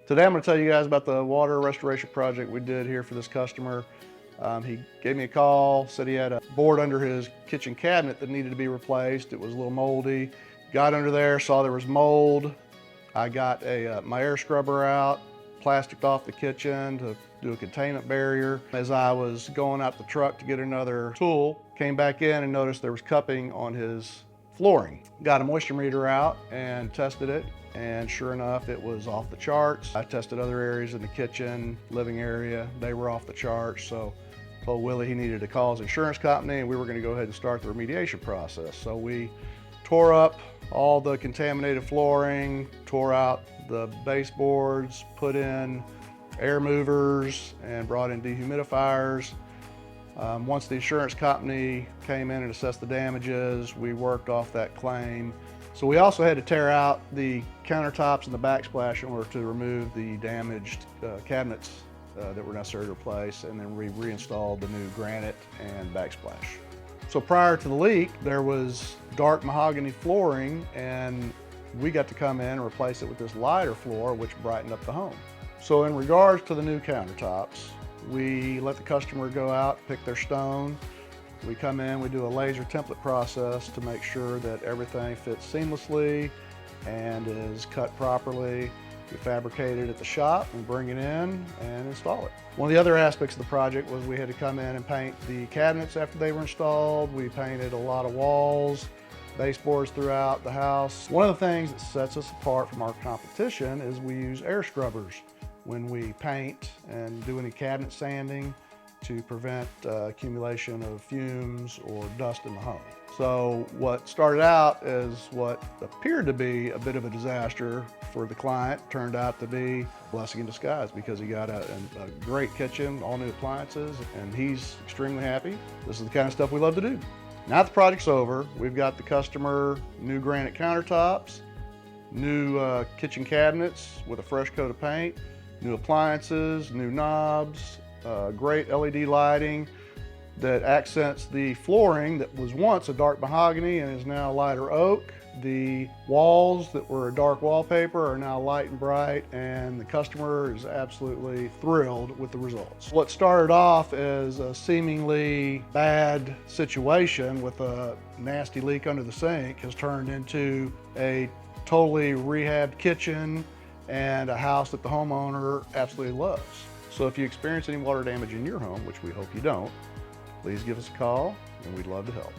Today I'm going to tell you guys about the water restoration project we did here for this customer. He gave me a call, said he had a board under his kitchen cabinet that needed to be replaced. It was a little moldy. Got under there, saw there was mold. I got my air scrubber out, plasticed off the kitchen to do a containment barrier. As I was going out the truck to get another tool, came back in and noticed there was cupping on his flooring. Got a moisture meter out and tested it, and sure enough, it was off the charts. I tested other areas in the kitchen, living area, they were off the charts. So told Willie he needed to call his insurance company and we were going to go ahead and start the remediation process. So we tore up all the contaminated flooring, tore out the baseboards, put in air movers, and brought in dehumidifiers. Once the insurance company came in and assessed the damages, we worked off that claim. So we also had to tear out the countertops and the backsplash in order to remove the damaged cabinets that were necessary to replace, and then we reinstalled the new granite and backsplash. So prior to the leak, there was dark mahogany flooring, and we got to come in and replace it with this lighter floor, which brightened up the home. So in regards to the new countertops, we let the customer go out, pick their stone. We come in, we do a laser template process to make sure that everything fits seamlessly and is cut properly. We fabricate it at the shop and bring it in and install it. One of the other aspects of the project was we had to come in and paint the cabinets after they were installed. We painted a lot of walls, baseboards throughout the house. One of the things that sets us apart from our competition is we use air scrubbers when we paint and do any cabinet sanding to prevent accumulation of fumes or dust in the home. So what started out as what appeared to be a bit of a disaster for the client turned out to be a blessing in disguise, because he got a great kitchen, all new appliances, and he's extremely happy. This is the kind of stuff we love to do. Now that the project's over, we've got the customer new granite countertops, new kitchen cabinets with a fresh coat of paint, new appliances, new knobs, great LED lighting that accents the flooring that was once a dark mahogany and is now lighter oak. The walls that were a dark wallpaper are now light and bright, and the customer is absolutely thrilled with the results. What started off as a seemingly bad situation with a nasty leak under the sink has turned into a totally rehabbed kitchen and a house that the homeowner absolutely loves. So if you experience any water damage in your home, which we hope you don't, please give us a call and we'd love to help.